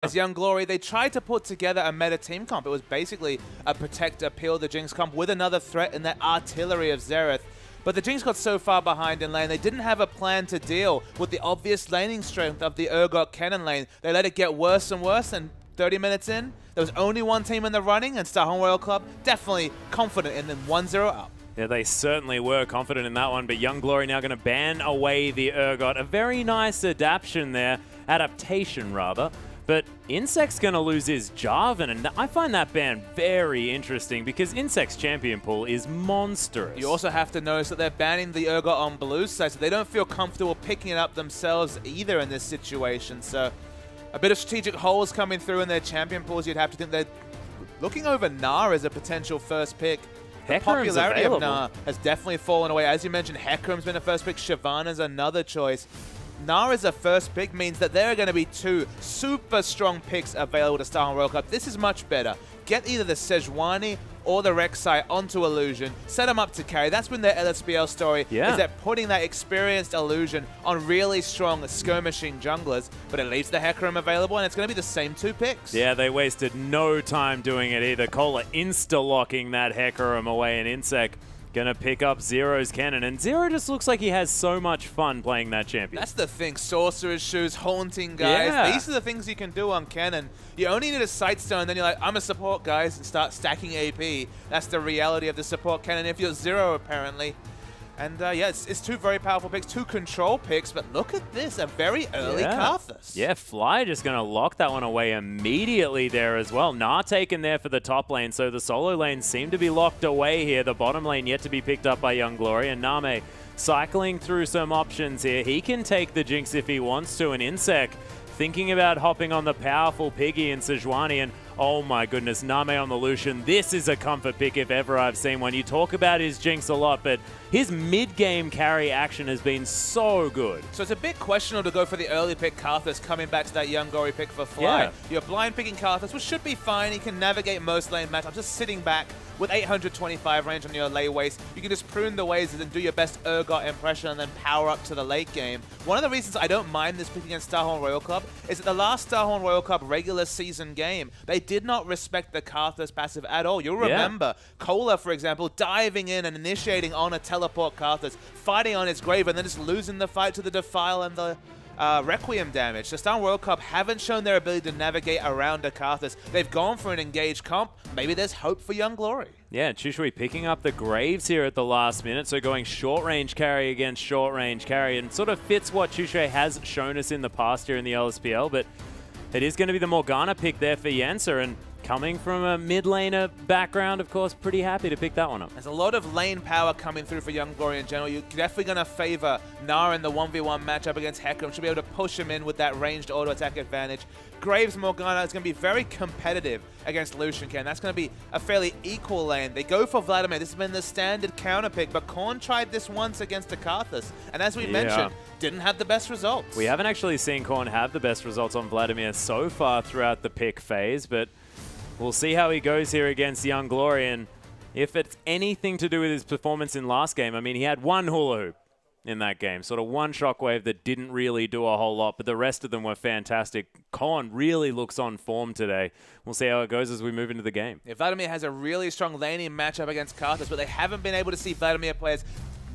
As Young Glory, they tried to put together a meta team comp. It was basically a protect, appeal the Jinx comp with another threat in that artillery of Xerath. But the Jinx got so far behind in lane, they didn't have a plan to deal with the obvious laning strength of the Urgot Kennen lane. They let it get worse and worse, and 30 minutes in, there was only one team in the running, and Starhorn Royal Club definitely confident in them 1-0 up. Yeah, they certainly were confident in that one, but Young Glory now going to ban away the Urgot. A very nice adaptation, rather. But Insect's going to lose his Jarvan, and I find that ban very interesting because Insect's champion pool is monstrous. You also have to notice that they're banning the Urgot on blue side, so they don't feel comfortable picking it up themselves either in this situation. So a bit of strategic holes coming through in their champion pools. You'd have to think they're looking over Gnar as a potential first pick. The popularity of Gnar has definitely fallen away. As you mentioned, Hecarim's been a first pick. Shyvana's another choice. Gnar as a first pick means that there are going to be two super strong picks available to Starhorn Royal Club. This is much better. Get either the Sejuani or the Rek'Sai onto Illusion, set them up to carry. That's been their LSPL story, is that putting that experienced Illusion on really strong skirmishing junglers, but it leaves the Hecarim available, and it's going to be the same two picks. Yeah, they wasted no time doing it either. Kola insta-locking that Hecarim away, and Insect gonna pick up Zero's cannon, and Zero just looks like he has so much fun playing that champion. That's the thing, Sorcerer's Shoes, Haunting guys. These are the things you can do on cannon. You only need a Sightstone, then you're like, I'm a support, guys, and start stacking AP. That's the reality of the support cannon if you're Zero, apparently. And yeah, it's two very powerful picks, two control picks, but look at this, a very early Karthus. Yeah, Fly just going to lock that one away immediately there as well. Gnar taken there for the top lane, so the solo lanes seem to be locked away here. The bottom lane yet to be picked up by Young Glory, and Name cycling through some options here. He can take the Jinx if he wants to, and Insect thinking about hopping on the powerful Piggy and Sejuani, and oh my goodness, Name on the Lucian. This is a comfort pick if ever I've seen one. You talk about his Jinx a lot, but his mid-game carry action has been so good. So it's a bit questionable to go for the early pick Karthus, coming back to that Young Glory pick for Fly. Yeah. You're blind picking Karthus, which should be fine. He can navigate most lane matchups. Just sitting back with 825 range on your lay waist, you can just prune the ways and do your best Urgot impression and then power up to the late game. One of the reasons I don't mind this pick against Starhorn Royal Club is that the last Starhorn Royal Club regular season game, they did not respect the Karthus passive at all. You'll remember Kola, for example, diving in and initiating on a teleport Karthus, fighting on his grave, and then just losing the fight to the Defile and the Requiem damage. The Starhorn Royal Club haven't shown their ability to navigate around a Karthus. They've gone for an engaged comp. Maybe there's hope for Young Glory. Yeah, Chishui picking up the Graves here at the last minute, so going short-range carry against short-range carry, and sort of fits what Chishui has shown us in the past here in the LSPL, but it is going to be the Morgana pick there for Yancer, and coming from a mid laner background, of course, pretty happy to pick that one up. There's a lot of lane power coming through for Young Glory in general. You're definitely going to favor Gnar in the 1v1 matchup against Hecarim. Should be able to push him in with that ranged auto attack advantage. Graves Morgana is going to be very competitive against Lucian Ken. That's going to be a fairly equal lane. They go for Vladimir. This has been the standard counter pick, but Korn tried this once against the Karthus, and as we mentioned, didn't have the best results. We haven't actually seen Korn have the best results on Vladimir so far throughout the pick phase, but we'll see how he goes here against Young Glory, and if it's anything to do with his performance in last game, I mean, he had one hula hoop in that game, sort of one shockwave that didn't really do a whole lot, but the rest of them were fantastic. Korn really looks on form today. We'll see how it goes as we move into the game. Yeah, Vladimir has a really strong laning matchup against Karthus, but they haven't been able to see Vladimir players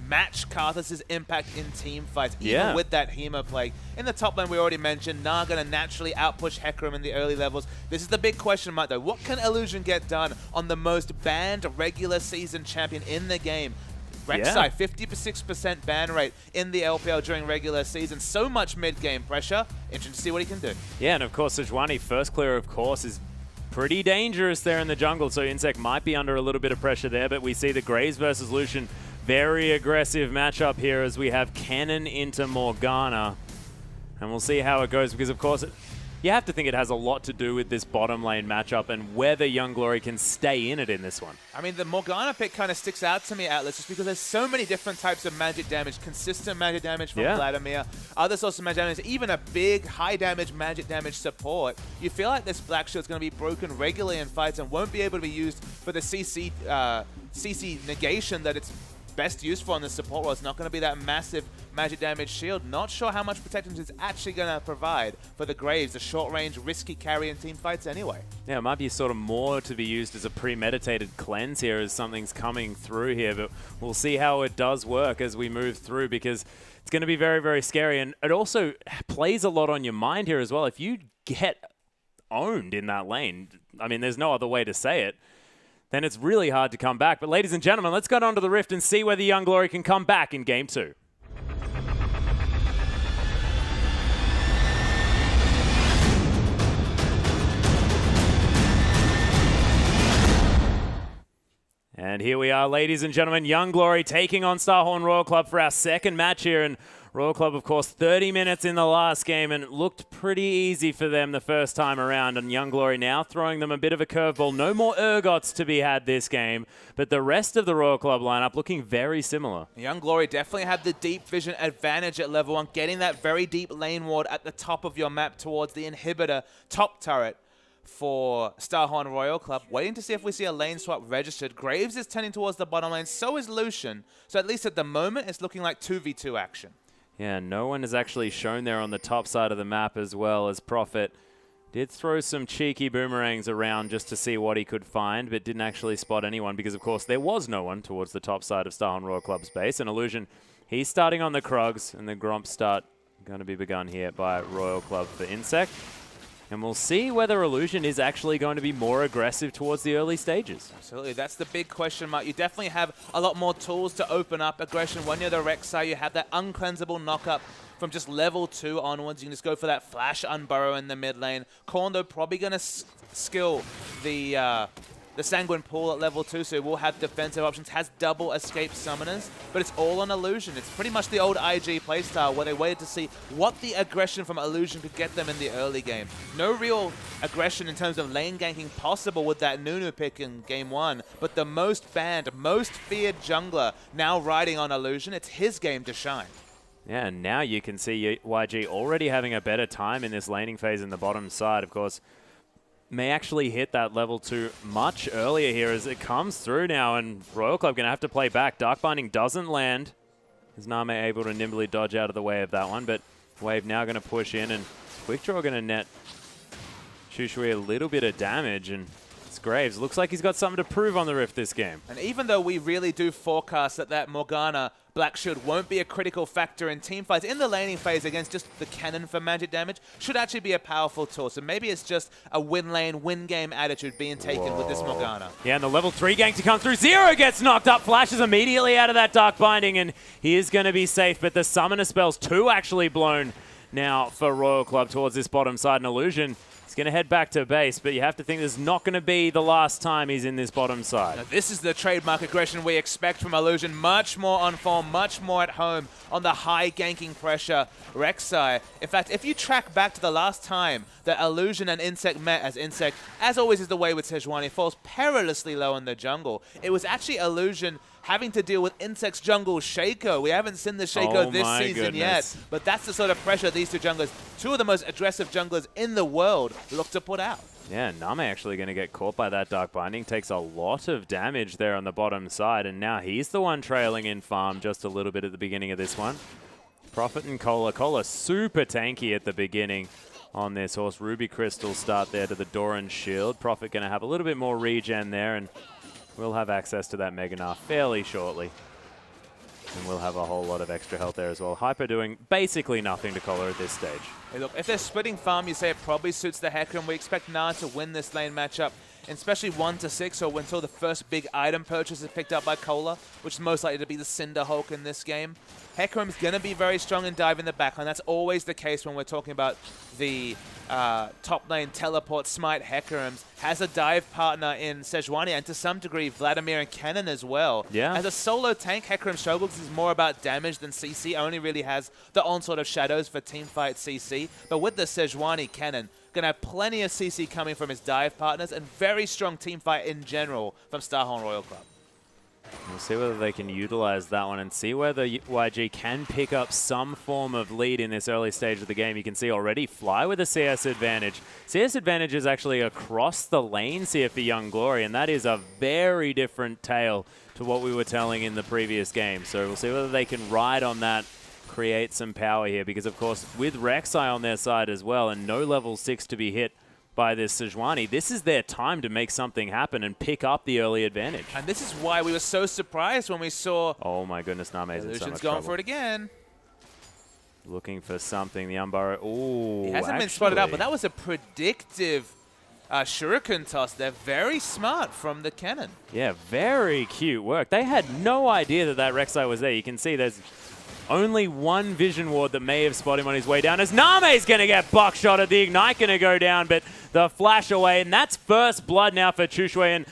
match Karthus' impact in team fights, even with that Hemo Plague. In the top lane, we already mentioned, Gnar going to naturally outpush Hecarim in the early levels. This is the big question mark, though. What can Illusion get done on the most banned regular season champion in the game? Rek'Sai, 56% ban rate in the LPL during regular season. So much mid-game pressure. Interesting to see what he can do. Yeah, and of course, Sejuani, first clear, of course, is pretty dangerous there in the jungle, so Insect might be under a little bit of pressure there, but we see the Graves versus Lucian. Very aggressive matchup here as we have Cannon into Morgana. And we'll see how it goes because, of course, you have to think it has a lot to do with this bottom lane matchup and whether Young Glory can stay in it in this one. I mean, the Morgana pick kind of sticks out to me, Atlas, just because there's so many different types of magic damage. Consistent magic damage from Vladimir, other sorts of magic damage, even a big high damage magic damage support. You feel like this Black Shield's going to be broken regularly in fights and won't be able to be used for the CC negation that it's best use for on the support role is not going to be that massive magic damage shield. Not sure how much protection it's actually going to provide for the Graves, the short-range, risky carry in team fights anyway. Yeah, it might be sort of more to be used as a premeditated cleanse here as something's coming through here, but we'll see how it does work as we move through, because it's going to be very, very scary, and it also plays a lot on your mind here as well. If you get owned in that lane, I mean, there's no other way to say it, then it's really hard to come back. But ladies and gentlemen, let's go down to the Rift and see whether Young Glory can come back in Game 2. And here we are, ladies and gentlemen, Young Glory taking on Starhorn Royal Club for our second match here. And Royal Club, of course, 30 minutes in the last game, and it looked pretty easy for them the first time around. And Young Glory now throwing them a bit of a curveball. No more Urgots to be had this game, but the rest of the Royal Club lineup looking very similar. Young Glory definitely had the deep vision advantage at level 1, getting that very deep lane ward at the top of your map towards the inhibitor top turret for Starhorn Royal Club. Waiting to see if we see a lane swap registered. Graves is turning towards the bottom lane, so is Lucian. So at least at the moment, it's looking like 2v2 action. Yeah, no one is actually shown there on the top side of the map, as well as Prophet did throw some cheeky boomerangs around just to see what he could find, but didn't actually spot anyone because, of course, there was no one towards the top side of Starhorn Royal Club's base. And Illusion, he's starting on the Krugs, and the Gromp start going to be begun here by Royal Club for Insect. And we'll see whether Illusion is actually going to be more aggressive towards the early stages. Absolutely. That's the big question mark. You definitely have a lot more tools to open up aggression. When you're the Rek'Sai, you have that uncleansable knockup from just level 2 onwards. You can just go for that flash unburrow in the mid lane. Korn, though, probably going to skill the Sanguine Pool at level 2, so we'll have defensive options. Has double escape summoners, but it's all on Illusion. It's pretty much the old IG playstyle where they waited to see what the aggression from Illusion could get them in the early game. No real aggression in terms of lane ganking possible with that Nunu pick in Game 1, but the most banned, most feared jungler now riding on Illusion. It's his game to shine. Yeah, and now you can see YG already having a better time in this laning phase in the bottom side, of course. May actually hit that level 2 much earlier here as it comes through now, and Royal Club going to have to play back. Dark Binding doesn't land. Is Name able to nimbly dodge out of the way of that one, but Wave now going to push in, and Quick Draw going to net Shushui a little bit of damage, and it's Graves. Looks like he's got something to prove on the Rift this game. And even though we really do forecast that Morgana Black Shield won't be a critical factor in team fights, in the laning phase against just the cannon for magic damage should actually be a powerful tool. So maybe it's just a win lane, win game attitude being taken with this Morgana. Yeah, and the level 3 gank to come through. Zero gets knocked up, flashes immediately out of that Dark Binding, and he is going to be safe. But the Summoner spells 2 actually blown now for Royal Club towards this bottom side. And Illusion going to head back to base, but you have to think this is not going to be the last time he's in this bottom side. Now, this is the trademark aggression we expect from Illusion. Much more on form, much more at home on the high ganking pressure Rek'Sai. In fact, if you track back to the last time that Illusion and Insect met, as Insect, as always is the way with Sejuani, falls perilously low in the jungle, it was actually Illusion having to deal with Insect's jungle Shaco. We haven't seen the Shaco this season yet, but that's the sort of pressure these two junglers, two of the most aggressive junglers in the world, look to put out. Yeah, Name actually going to get caught by that Dark Binding. Takes a lot of damage there on the bottom side, and now he's the one trailing in farm just a little bit at the beginning of this one. Prophet and Cola. Cola super tanky at the beginning on this horse. Ruby Crystal start there to the Doran Shield. Prophet going to have a little bit more regen there, and we'll have access to that Mega Gnar fairly shortly. And we'll have a whole lot of extra health there as well. Hyper doing basically nothing to Cola at this stage. Hey, look, if they're splitting farm, you say it probably suits the Hecarim, and we expect Gnar to win this lane matchup, especially 1 to 6, or until the first big item purchase is picked up by Cola, which is most likely to be the Cinder Hulk in this game. Hecarim's going to be very strong in dive in the backline. That's always the case when we're talking about the top lane teleport smite Hecarims. Has a dive partner in Sejuani, and to some degree Vladimir and Kennen as well. Yeah. As a solo tank, Hecarim struggles. He's more about damage than CC. Only really has the onslaught of shadows for teamfight CC. But with the Sejuani Kennen, going to have plenty of CC coming from his dive partners, and very strong teamfight in general from Starhorn Royal Club. We'll see whether they can utilize that one and see whether YG can pick up some form of lead in this early stage of the game. You can see already Fly with a CS advantage. CS advantage is actually across the lanes here for Young Glory, and that is a very different tale to what we were telling in the previous game. So we'll see whether they can ride on that, create some power here, because of course with Rek'Sai on their side as well and no level 6 to be hit by this Sejuani, this is their time to make something happen and pick up the early advantage. And this is why we were so surprised when we saw... Oh my goodness, Name's in so much going trouble. for it again. Looking for something, the Umbaro. Ooh, he hasn't been spotted out, but that was a predictive shuriken toss. They're very smart from the cannon. Yeah, very cute work. They had no idea that Rek'Sai was there. You can see there's only one vision ward that may have spotted him on his way down, as Name's going to get buckshotted. The Ignite going to go down, but the flash away, and that's first blood now for Chushui. And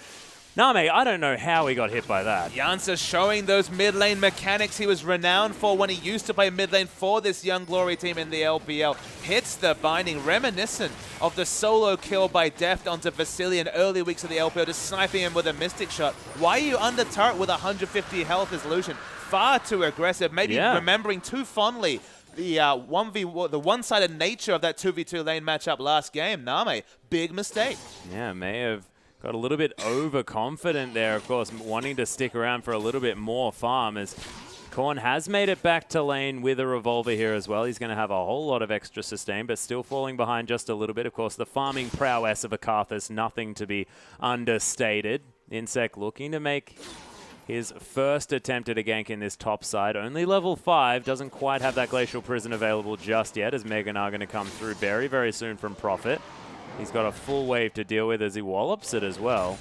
Name, I don't know how he got hit by that. Yansa showing those mid lane mechanics he was renowned for when he used to play mid lane for this Young Glory team in the LPL. Hits the binding, reminiscent of the solo kill by Deft onto Vasily in early weeks of the LPL, just sniping him with a Mystic Shot. Why are you under turret with 150 health as Lucian? Far too aggressive, maybe remembering too fondly the the one-sided nature of that 2v2 lane matchup last game. Name, big mistake. Yeah, may have got a little bit overconfident there, of course, wanting to stick around for a little bit more farm, as Korn has made it back to lane with a revolver here as well. He's going to have a whole lot of extra sustain, but still falling behind just a little bit. Of course, the farming prowess of Akarthus, nothing to be understated. Insec looking to make his first attempt at a gank in this top side. Only level 5, doesn't quite have that Glacial Prison available just yet, as Megan are going to come through very, very soon from Prophet. He's got a full wave to deal with as he wallops it as well.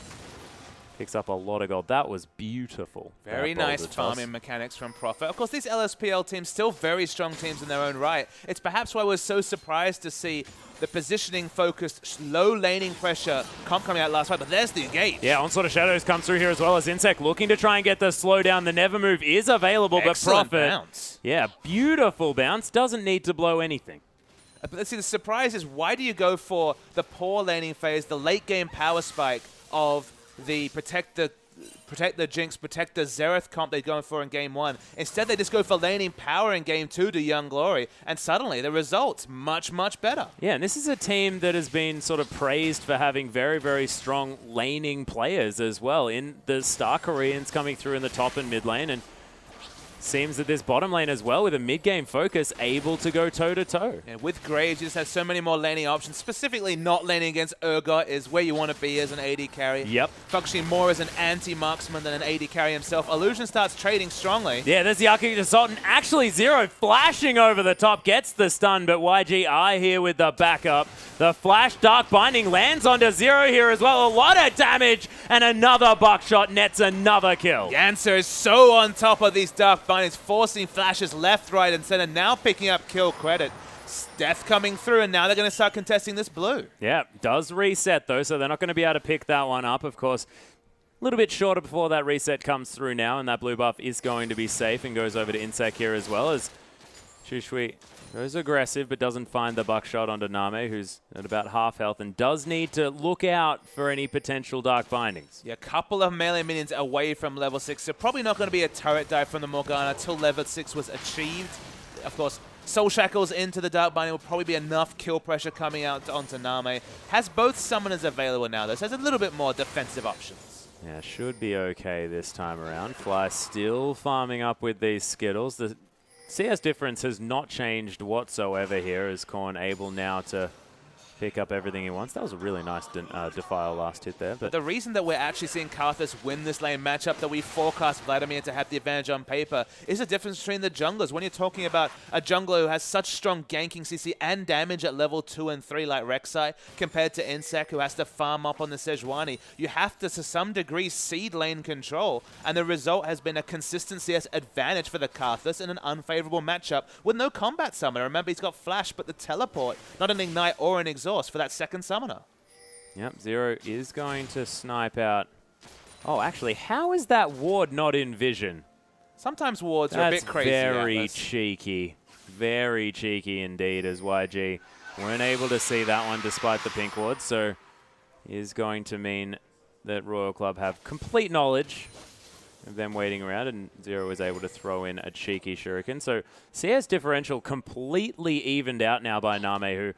Picks up a lot of gold. That was beautiful. Very nice farming mechanics from Prophet. Of course, these LSPL teams, still very strong teams in their own right. It's perhaps why we're so surprised to see the positioning-focused, low laning pressure comp coming out last fight, but there's the engage. Yeah, Onslaught of Shadows comes through here as well, as Insec looking to try and get the slowdown. The Never Move is available, Excellent but Prophet... bounce. Yeah, beautiful bounce. Doesn't need to blow anything. But let's see, the surprise is, why do you go for the poor laning phase, the late-game power spike of the protect the Jinx, protect the Xerath comp they're going for in Game 1. Instead, they just go for laning power in Game 2 to Young Glory, and suddenly the results much, much better. Yeah, and this is a team that has been sort of praised for having very, very strong laning players as well. In the Star Koreans coming through in the top and mid lane, and seems that this bottom lane as well, with a mid-game focus, able to go toe-to-toe. And with Graves, you just have so many more laning options. Specifically, not laning against Urgot is where you want to be as an AD carry. Yep. Functioning more as an anti-marksman than an AD carry himself. Illusion starts trading strongly. Yeah, there's the Arctic Assault, and actually Zero flashing over the top, gets the stun, but YG are here with the backup. The flash Dark Binding lands onto Zero here as well. A lot of damage, and another buckshot nets another kill. Yansa is so on top of these Dark Bindings, forcing flashes left, right, and center, now picking up kill credit. Death coming through, and now they're going to start contesting this blue. Yeah, does reset though, so they're not going to be able to pick that one up. Of course, a little bit shorter before that reset comes through now, and that blue buff is going to be safe and goes over to Insec here as well, as Chushui goes aggressive but doesn't find the buckshot onto Name, who's at about half health and does need to look out for any potential Dark Bindings. Yeah, a couple of melee minions away from level 6, so probably not going to be a turret dive from the Morgana till level 6 was achieved. Of course, Soul Shackles into the Dark Binding will probably be enough kill pressure coming out onto Name. Has both summoners available now, though, so has a little bit more defensive options. Yeah, should be okay this time around. Fly still farming up with these Skittles. The CS difference has not changed whatsoever here, as Korn able now to pick up everything he wants. That was a really nice Defile last hit there. But the reason that we're actually seeing Karthus win this lane matchup, that we forecast Vladimir to have the advantage on paper, is the difference between the junglers. When you're talking about a jungler who has such strong ganking CC and damage at level 2 and 3 like Rek'Sai, compared to Insec, who has to farm up on the Sejuani, you have to some degree seed lane control, and the result has been a consistent CS advantage for the Karthus in an unfavorable matchup with no combat summoner. Remember, he's got Flash, but the teleport, not an Ignite or an Exhaust for that second summoner. Yep, Zero is going to snipe out. Oh, actually, how is that ward not in vision? Sometimes wards are a bit crazy. Very cheeky indeed, as YG weren't able to see that one despite the pink ward, so is going to mean that Royal Club have complete knowledge of them waiting around, and Zero was able to throw in a cheeky shuriken. So CS differential completely evened out now by Name, who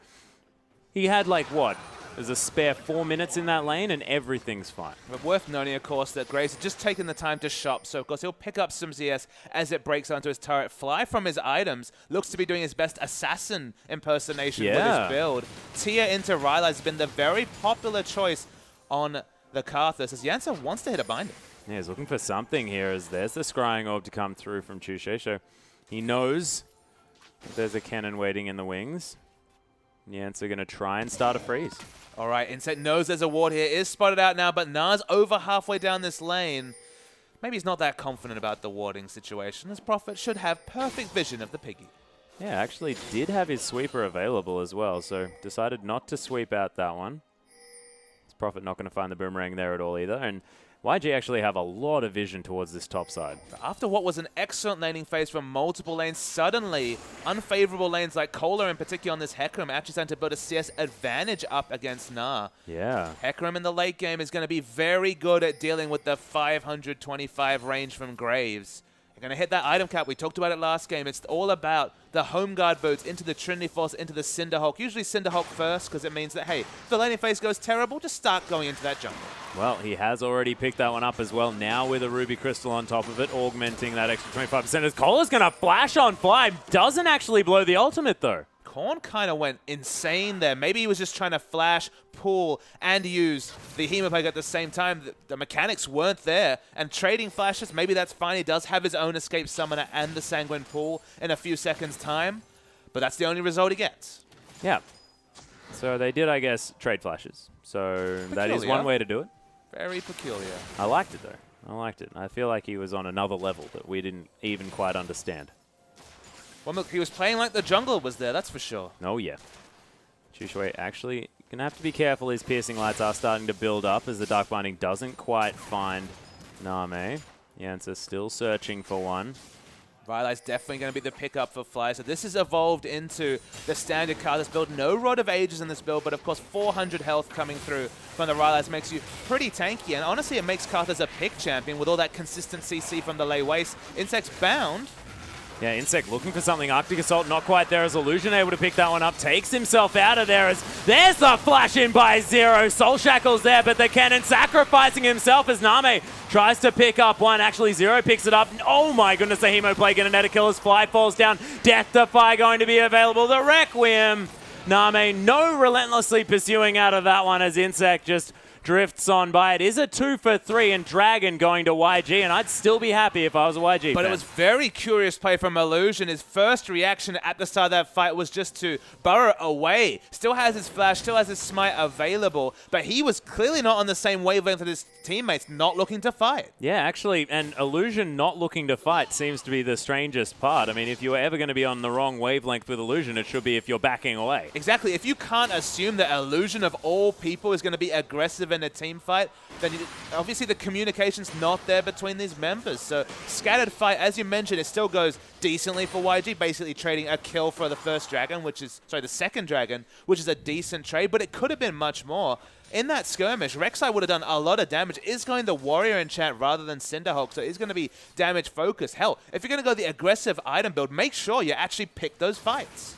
he had like, what? There's a spare 4 minutes in that lane, and everything's fine. But worth noting, of course, that Graves has just taken the time to shop, so of course he'll pick up some ZS as it breaks onto his turret. Fly from his items, looks to be doing his best assassin impersonation with his build. Tia into Rylai has been the very popular choice on the Karthus, as Yancer wants to hit a binder. Yeah, he's looking for something here, as there's the scrying orb to come through from Chushe, so he knows that there's a cannon waiting in the wings. Yancer going to try and start a freeze. All right, Insect knows there's a ward here, is spotted out now, but Na's over halfway down this lane. Maybe he's not that confident about the warding situation, as Prophet should have perfect vision of the piggy. Yeah, actually did have his sweeper available as well, so decided not to sweep out that one. His Prophet not going to find the boomerang there at all either, and YG actually have a lot of vision towards this top side. After what was an excellent laning phase from multiple lanes, suddenly unfavorable lanes like Kohler in particular on this Hecarim actually starting to build a CS advantage up against Na. Yeah. Hecarim in the late game is going to be very good at dealing with the 525 range from Graves. You're going to hit that item cap. We talked about it last game. It's all about the home guard boots into the Trinity Force, into the Cinderhulk. Usually Cinderhulk first, because it means that, hey, if the laning phase goes terrible, just start going into that jungle. Well, he has already picked that one up as well, now with a Ruby Crystal on top of it, augmenting that extra 25%. As Kohler's going to flash on Fly. Doesn't actually blow the ultimate, though. Korn kind of went insane there. Maybe he was just trying to flash, pull, and use the Hemoplague at the same time. The mechanics weren't there. And trading flashes, maybe that's fine. He does have his own Escape Summoner and the Sanguine Pool in a few seconds' time. But that's the only result he gets. Yeah. So they did, I guess, trade flashes. So that is one way to do it. Very peculiar. I liked it, though. I liked it. I feel like he was on another level that we didn't even quite understand. Well, look, he was playing like the jungler was there, that's for sure. Oh, yeah. Chushui actually going to have to be careful. His piercing lights are starting to build up as the Dark Binding doesn't quite find Name. Yancer still searching for one. Rylai's definitely going to be the pickup for Fly. So this has evolved into the standard Karthus build. No Rod of Ages in this build, but of course 400 health coming through from the Rylai's makes you pretty tanky. And honestly, it makes Karthus a pick champion with all that consistent CC from the Lay Waste. Insect's bound. Yeah, Insect looking for something. Arctic Assault not quite there as Illusion able to pick that one up. Takes himself out of there as there's the flash in by Zero. Soul Shackle's there, but the cannon sacrificing himself as Name tries to pick up one. Actually, Zero picks it up. Oh my goodness, the Hemoplague going to net a kill as Fly falls down. Death Defy going to be available. The Requiem. Name no relentlessly pursuing out of that one as Insect just drifts on by. It is a 2 for 3 and Dragon going to YG, and I'd still be happy if I was a YG But fan. it was very curious play from Illusion. His first reaction at the start of that fight was just to burrow away. Still has his flash, still has his smite available, but he was clearly not on the same wavelength as his teammates, not looking to fight. Yeah, actually, and Illusion not looking to fight seems to be the strangest part. I mean, if you were ever going to be on the wrong wavelength with Illusion, it should be if you're backing away. Exactly. If you can't assume that Illusion of all people is going to be aggressive in a team fight, then obviously the communication's not there between these members. So scattered fight, as you mentioned, it still goes decently for YG, basically trading a kill for the first dragon, which is, sorry, the second dragon, which is a decent trade, but it could have been much more. In that skirmish, Rek'Sai would have done a lot of damage. Is going the Warrior enchant rather than Cinderhulk, so he's going to be damage focused. Hell, if you're going to go the aggressive item build, make sure you actually pick those fights.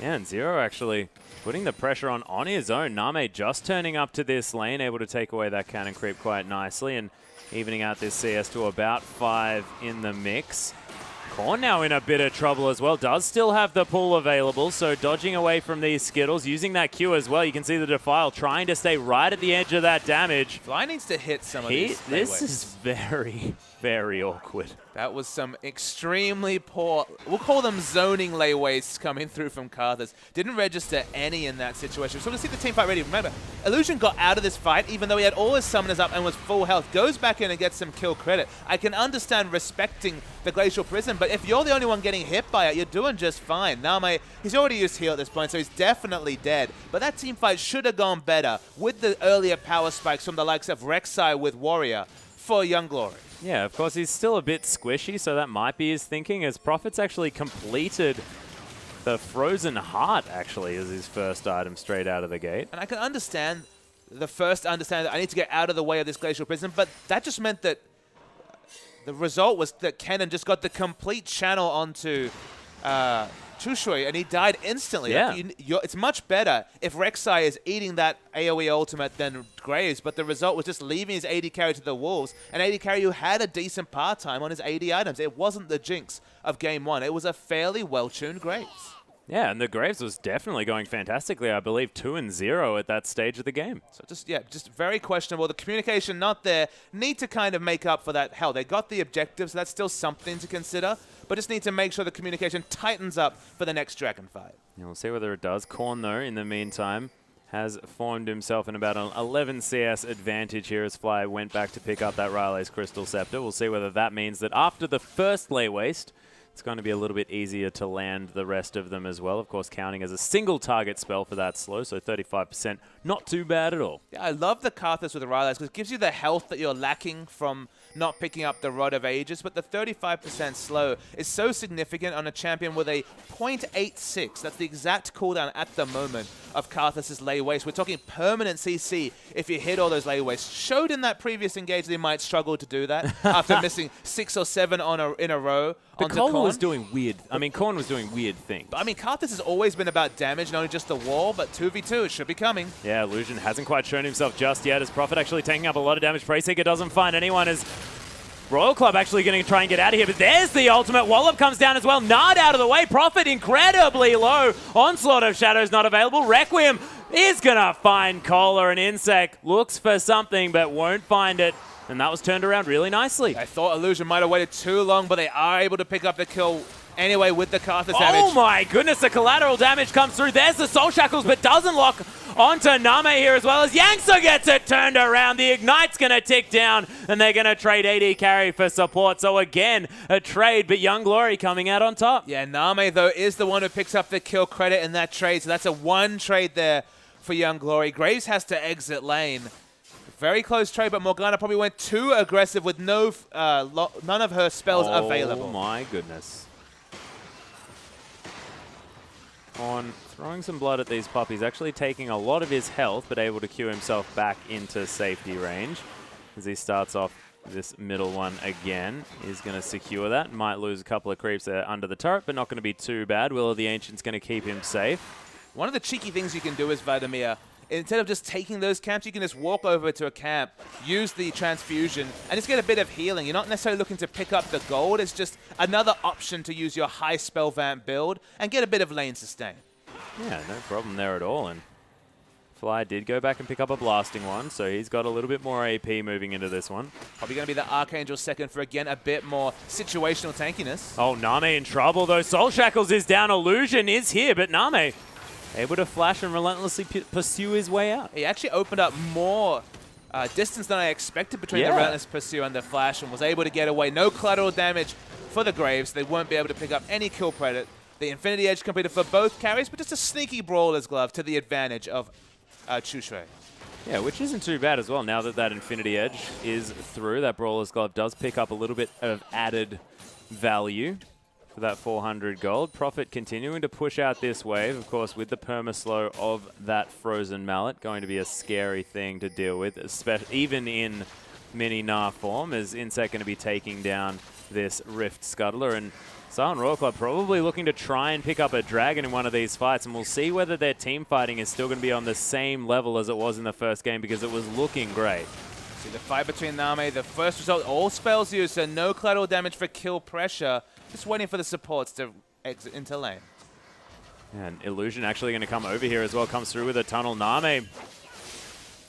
Yeah, and Zero actually putting the pressure on his own. Name just turning up to this lane, able to take away that cannon creep quite nicely and evening out this CS to about 5 in the mix. Korn now in a bit of trouble as well. Does still have the pull available, so dodging away from these Skittles, using that Q as well. You can see the Defile trying to stay right at the edge of that damage. Fly needs to hit some of these. This is very, very awkward. That was some extremely poor, we'll call them zoning lay wastes coming through from Karthus. Didn't register any in that situation. So to see the team fight ready. Remember, Illusion got out of this fight even though he had all his summoners up and was full health. Goes back in and gets some kill credit. I can understand respecting the Glacial Prison, but if you're the only one getting hit by it, you're doing just fine. Name, he's already used heal at this point, so he's definitely dead. But that team fight should have gone better with the earlier power spikes from the likes of Rek'Sai with Warrior for Young Glory. Yeah, of course, he's still a bit squishy, so that might be his thinking, as Prophet's actually completed the Frozen Heart, actually, as his first item straight out of the gate. And I can understand that I need to get out of the way of this Glacial Prison, but that just meant that the result was that Kennen just got the complete channel onto Chushui, and he died instantly. Yeah. Like, it's much better if Rek'Sai is eating that AoE ultimate than Graves, but the result was just leaving his AD carry to the wolves, an AD carry who had a decent par time on his AD items. It wasn't the jinx of Game 1. It was a fairly well-tuned Graves. Yeah, and the Graves was definitely going fantastically. I believe 2-0 at that stage of the game. So just very questionable. The communication not there. Need to kind of make up for that. Hell, they got the objectives. That's still something to consider. But just need to make sure the communication tightens up for the next Dragon fight. Yeah, we'll see whether it does. Korn, though, in the meantime, has formed himself in about an 11 CS advantage here as Fly went back to pick up that Riley's Crystal Scepter. We'll see whether that means that after the first lay waste, it's going to be a little bit easier to land the rest of them as well. Of course, counting as a single target spell for that slow, so 35%, not too bad at all. Yeah, I love the Karthus with the Rylai's because it gives you the health that you're lacking from not picking up the Rod of Ages, but the 35% slow is so significant on a champion with a 0.86. That's the exact cooldown at the moment of Karthus' lay waste. We're talking permanent CC if you hit all those lay wastes. Showed in that previous engage they might struggle to do that after missing 6 or 7 in a row. But Korn was doing weird. I mean, Korn was doing weird things. But I mean, Karthus has always been about damage, not only just the wall, but 2v2. It should be coming. Yeah, Illusion hasn't quite shown himself just yet. As Prophet actually taking up a lot of damage. Preyseeker doesn't find anyone as Royal Club actually going to try and get out of here. But there's the ultimate. Wallop comes down as well. Nard out of the way. Prophet incredibly low. Onslaught of Shadows not available. Requiem is going to find Kohler, and Insect looks for something but won't find it. And that was turned around really nicely. I thought Illusion might have waited too long, but they are able to pick up the kill anyway with the Karthus damage. Oh my goodness, the collateral damage comes through. There's the Soul Shackles, but doesn't lock onto Name here as well as Yangtze gets it turned around. The Ignite's going to tick down, and they're going to trade AD carry for support. So again, a trade, but Young Glory coming out on top. Yeah, Name, though, is the one who picks up the kill credit in that trade. So that's a 1 trade there for Young Glory. Graves has to exit lane. Very close trade, but Morgana probably went too aggressive with none of her spells available. Oh my goodness. On throwing some blood at these puppies, actually taking a lot of his health, but able to queue himself back into safety range. As he starts off this middle one again, is going to secure that. Might lose a couple of creeps there under the turret, but not going to be too bad. Will of the Ancient's going to keep him safe. One of the cheeky things you can do is Vladimir. Instead of just taking those camps, you can just walk over to a camp, use the transfusion, and just get a bit of healing. You're not necessarily looking to pick up the gold. It's just another option to use your high spell vamp build and get a bit of lane sustain. Yeah, no problem there at all. And Fly did go back and pick up a blasting one, so he's got a little bit more AP moving into this one. Probably going to be the Archangel second for, again, a bit more situational tankiness. Oh, Name in trouble, though. Soul Shackles is down. Illusion is here, but Name able to flash and relentlessly pursue his way out. He actually opened up more distance than I expected between the Relentless Pursuit and the Flash and was able to get away. No collateral damage for the Graves. They won't be able to pick up any kill credit. The Infinity Edge completed for both carries, but just a sneaky Brawler's Glove to the advantage of Chushui. Yeah, which isn't too bad as well. Now that that Infinity Edge is through, that Brawler's Glove does pick up a little bit of added value for that 400 gold. Prophet continuing to push out this wave, of course, with the perma-slow of that Frozen Mallet. Going to be a scary thing to deal with, especially even in mini Gnar form, as Insect going to be taking down this Rift Scuttler. And Silent Royal Club probably looking to try and pick up a dragon in one of these fights, and we'll see whether their team fighting is still going to be on the same level as it was in the first game, because it was looking great. See the fight between Name, the first result, all spells used, so no collateral damage for kill pressure. Just waiting for the supports to exit into lane. And Illusion actually going to come over here as well. Comes through with a tunnel. Name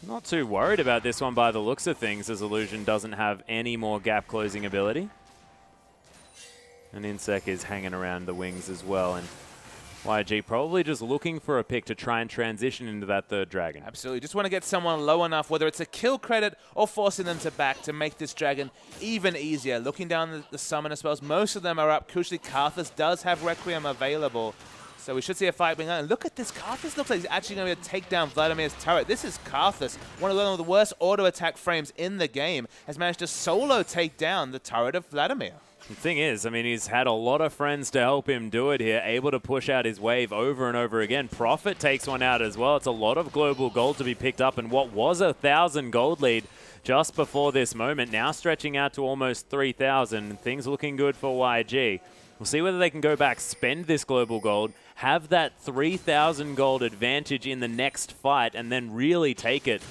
not too worried about this one by the looks of things, as Illusion doesn't have any more gap closing ability. And Insect is hanging around the wings as well. And YG probably just looking for a pick to try and transition into that third dragon. Absolutely. Just want to get someone low enough, whether it's a kill credit or forcing them to back to make this dragon even easier. Looking down the summoner spells, most of them are up. Crucially, Karthus does have Requiem available. So we should see a fight being on. And look at this. Karthus looks like he's actually going to be able to take down Vladimir's turret. This is Karthus, one of the worst auto attack frames in the game, has managed to solo take down the turret of Vladimir. The thing is, I mean, he's had a lot of friends to help him do it here, able to push out his wave over and over again. Profit takes one out as well. It's a lot of global gold to be picked up, and what was a 1,000 gold lead just before this moment, now stretching out to almost 3,000. Things looking good for YG. We'll see whether they can go back, spend this global gold, have that 3,000 gold advantage in the next fight, and then really take it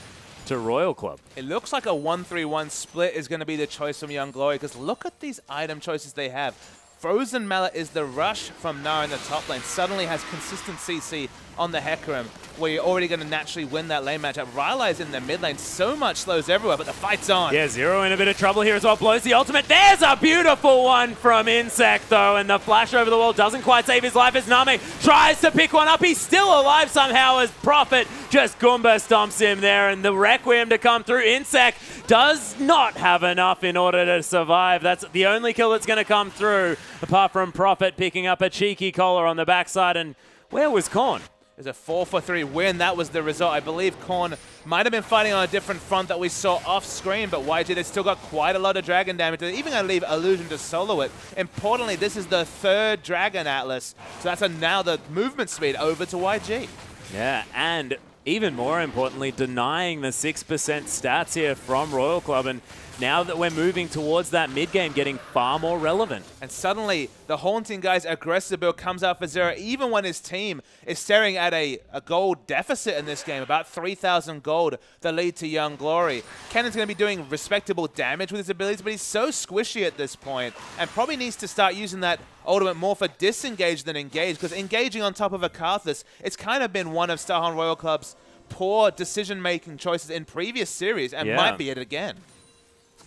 to Royal Club. It looks like a 1-3-1 split is going to be the choice from Young Glory, because look at these item choices they have. Frozen Mallet is the rush from Gnar in the top lane. Suddenly has consistent CC on the Hecarim, where you're already going to naturally win that lane matchup. Rylai's in the mid lane. So much slows everywhere, but the fight's on. Yeah, Zero in a bit of trouble here as well. Blows the ultimate. There's a beautiful one from Insect, though, and the flash over the wall doesn't quite save his life as Name tries to pick one up. He's still alive somehow as Prophet just Goomba stomps him there, and the Requiem to come through. Insect does not have enough in order to survive. That's the only kill that's going to come through, apart from Prophet picking up a cheeky collar on the backside. And where was Korn? There's a 4-for-3 win. That was the result. I believe Korn might have been fighting on a different front that we saw off screen, but YG, they've still got quite a lot of dragon damage. They're even going to leave Illusion to solo it. Importantly, this is the 3rd Dragon Atlas, so that's now the movement speed over to YG. Yeah, and even more importantly, denying the 6% stats here from Royal Club, and now that we're moving towards that mid-game getting far more relevant. And suddenly, the Haunting Guy's aggressive build comes out for Zero, even when his team is staring at a gold deficit in this game, about 3,000 gold, the lead to Young Glory. Cannon's going to be doing respectable damage with his abilities, but he's so squishy at this point, and probably needs to start using that ultimate more for disengage than engage, because engaging on top of a Karthus, it's kind of been one of Starhorn Royal Club's poor decision-making choices in previous series, and might be it again.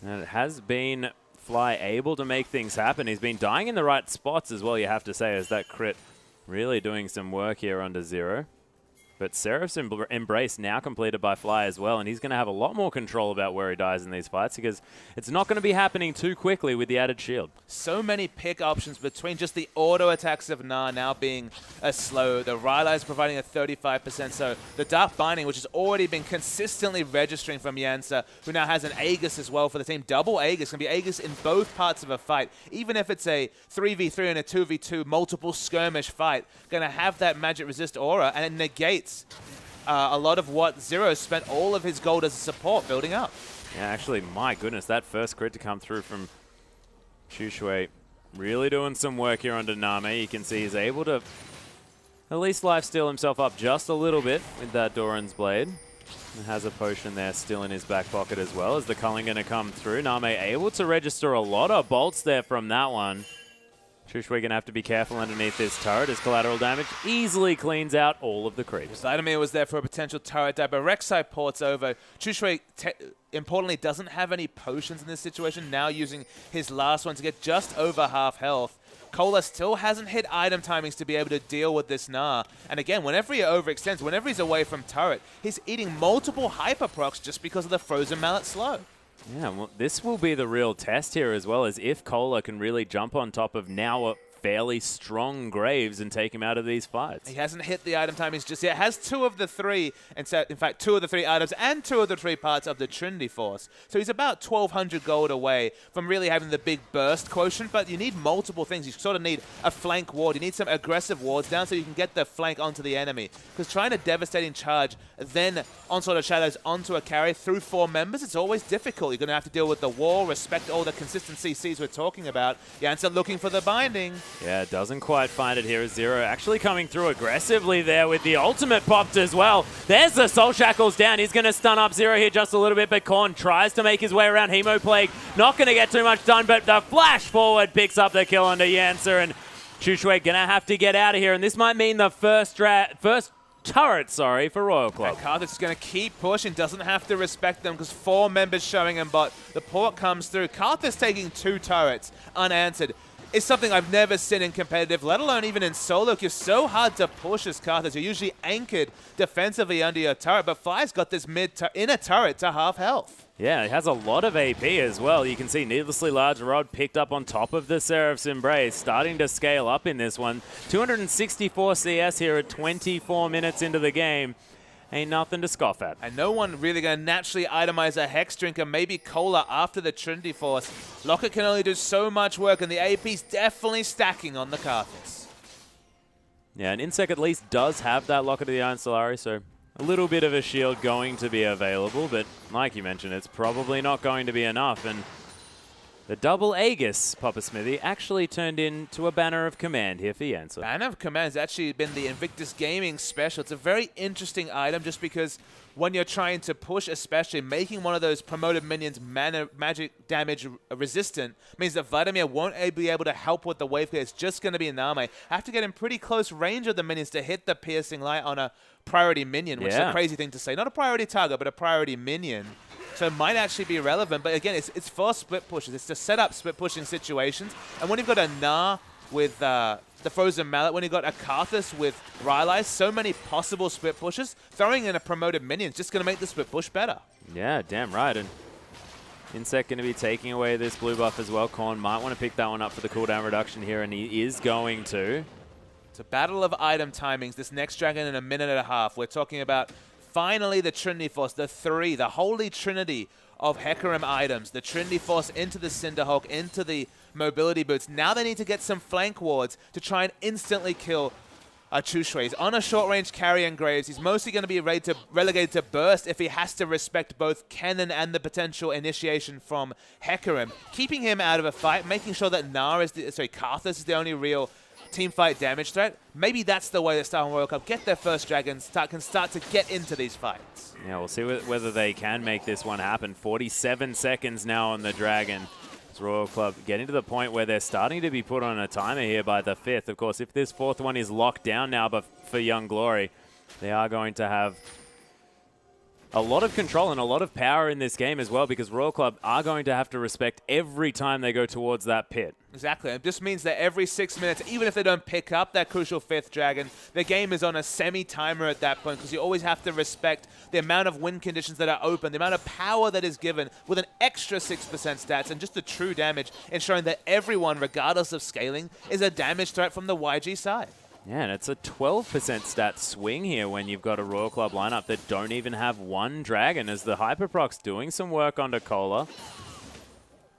And it has been Fly able to make things happen. He's been dying in the right spots as well, you have to say, as that crit really doing some work here under Zero. But Seraph's Embrace now completed by Fly as well, and he's going to have a lot more control about where he dies in these fights, because it's not going to be happening too quickly with the added shield. So many pick options between just the auto attacks of Gnar now being a slow. The Rylai is providing a 35%, so the Dark Binding, which has already been consistently registering from Yansa, who now has an Aegis as well for the team. Double Aegis, can be Aegis in both parts of a fight. Even if it's a 3v3 and a 2v2 multiple skirmish fight, going to have that magic resist aura, and it negates a lot of what Zero spent all of his gold as a support building up. Yeah, actually, my goodness, that first crit to come through from Chushui really doing some work here under Name. You can see he's able to at least lifesteal himself up just a little bit with that Doran's Blade. And has a potion there still in his back pocket as well. Is the culling going to come through? Name able to register a lot of bolts there from that one. Chushui going to have to be careful underneath this turret as collateral damage easily cleans out all of the creeps. Vladimir was there for a potential turret die, but Rek'Sai ports over. Chushui, importantly, doesn't have any potions in this situation, now using his last one to get just over half health. Cola still hasn't hit item timings to be able to deal with this Gnar. And again, whenever he overextends, whenever he's away from turret, he's eating multiple hyper procs just because of the Frozen Mallet slow. Yeah, well, this will be the real test here as well, as if Cola can really jump on top of now a fairly strong Graves and take him out of these fights. He hasn't hit the item timings just yet. Has 2 of the 3, and so, in fact, 2 of the 3 items and 2 of the 3 parts of the Trinity Force. So he's about 1,200 gold away from really having the big burst quotient, but you need multiple things. You sort of need a flank ward. You need some aggressive wards down so you can get the flank onto the enemy. Because trying to devastating charge, then Onslaught of Shadows onto a carry through 4 members, it's always difficult. You're going to have to deal with the wall, respect all the consistent CCs we're talking about. Yansa looking for the binding. Yeah, doesn't quite find it here as Zero actually coming through aggressively there with the ultimate popped as well. There's the Soul Shackles down. He's going to stun up Zero here just a little bit, but Korn tries to make his way around Hemo Plague. Not going to get too much done, but the flash forward picks up the kill under Yansa, and Chushui going to have to get out of here, and this might mean the first turret, for Royal Club. And Karthus is going to keep pushing, doesn't have to respect them because 4 members showing him, but the port comes through. Karthus taking 2 turrets unanswered is something I've never seen in competitive, let alone even in solo. You're so hard to push as Karthus. You're usually anchored defensively under your turret, but Fly's got this inner turret to half health. Yeah, it has a lot of AP as well. You can see Needlessly Large Rod picked up on top of the Seraph's Embrace, starting to scale up in this one. 264 CS here at 24 minutes into the game. ain't nothing to scoff at. And no one really going to naturally itemize a Hex Drinker, maybe Cola after the Trinity Force. Locket can only do so much work, and the AP's definitely stacking on the Karthus. Yeah, and Insec at least does have that Locket of the Iron Solari, so a little bit of a shield going to be available, but like you mentioned, it's probably not going to be enough. And the double Aegis, Papa Smithy, actually turned into a Banner of Command here for Yancer. Banner of Command has actually been the Invictus Gaming special. It's a very interesting item just because when you're trying to push, especially making one of those promoted minions magic damage resistant means that Vladimir won't be able to help with the wave clear. It's just going to be Name. Have to get in pretty close range of the minions to hit the piercing light on a priority minion, which is a crazy thing to say. Not a priority target, but a priority minion. So it might actually be relevant. But again, it's for split pushes. It's to set up split pushing situations. And when you've got a Gnar with the Frozen Mallet, when you've got a Karthus with Rylai's, so many possible split pushes, throwing in a promoted minion is just going to make the split push better. Yeah, damn right. And Insect going to be taking away this blue buff as well. Korn might want to pick that one up for the cooldown reduction here, and he is going to. It's a battle of item timings. This next dragon in a minute and a half. We're talking about finally the Trinity Force, the holy trinity of Hecarim items. The Trinity Force into the Cinderhulk, into the mobility boots. Now they need to get some flank wards to try and instantly kill Chushui. He's on a short-range carry and Graves. He's mostly going to be relegated to burst if he has to respect both Kennen and the potential initiation from Hecarim. Keeping him out of a fight, making sure that Karthus is the only real teamfight damage threat. Maybe that's the way that Star Wars World Cup get their first dragons, can start to get into these fights. Yeah, we'll see whether they can make this one happen. 47 seconds now on the dragon. It's Royal Club getting to the point where they're starting to be put on a timer here by the 5th. Of course, if this 4th one is locked down now but for Young Glory, they are going to have a lot of control and a lot of power in this game as well, because Royal Club are going to have to respect every time they go towards that pit. Exactly. It just means that every 6 minutes, even if they don't pick up that crucial 5th dragon, the game is on a semi-timer at that point, because you always have to respect the amount of win conditions that are open, the amount of power that is given with an extra 6% stats, and just the true damage, ensuring that everyone, regardless of scaling, is a damage threat from the YG side. Yeah, and it's a 12% stat swing here when you've got a Royal Club lineup that don't even have one dragon, as the Hyperprox doing some work onto Cola.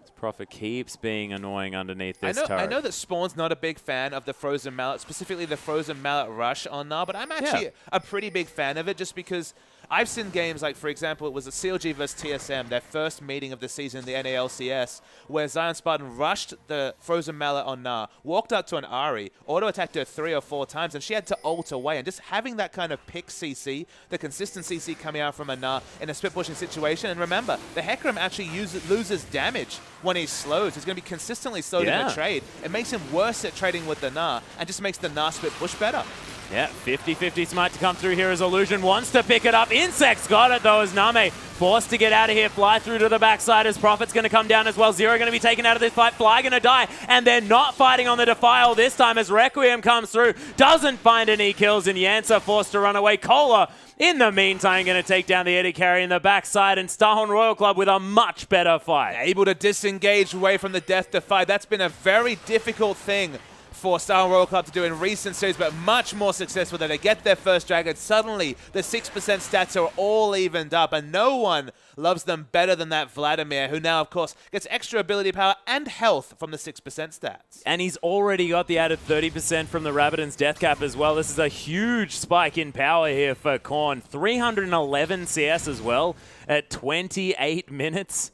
This Prophet keeps being annoying underneath this turret. I know that Spawn's not a big fan of the Frozen Mallet, specifically the Frozen Mallet Rush on Gnar, but I'm actually a pretty big fan of it just because I've seen games like, for example, it was a CLG versus TSM, their first meeting of the season in the NALCS, where Zion Spartan rushed the Frozen Mallet on Gnar, walked up to an Ahri, auto-attacked her 3 or 4 times, and she had to ult away. And just having that kind of pick CC, the consistent CC coming out from a Gnar in a split-pushing situation. And remember, the Hecarim actually loses damage when he slows. He's going to be consistently slowed in a trade. It makes him worse at trading with the Gnar, and just makes the Gnar split push better. Yeah, 50-50 smite to come through here as Illusion wants to pick it up. Insect's got it though as Name forced to get out of here. Fly through to the backside as Prophet's going to come down as well. Zero going to be taken out of this fight. Fly going to die. And they're not fighting on the Defile this time as Requiem comes through. Doesn't find any kills and Yancer forced to run away. Cola, in the meantime, going to take down the Eddie Carry in the backside, and Starhorn Royal Club with a much better fight. Able to disengage away from the Death Defy. That's been a very difficult thing for Star Royal Club to do in recent series, but much more successful that they get their first dragon. Suddenly, the 6% stats are all evened up, and no one loves them better than that Vladimir, who now, of course, gets extra ability power and health from the 6% stats. And he's already got the added 30% from the Rabbidan's Death Cap as well. This is a huge spike in power here for Korn. 311 CS as well at 28 minutes.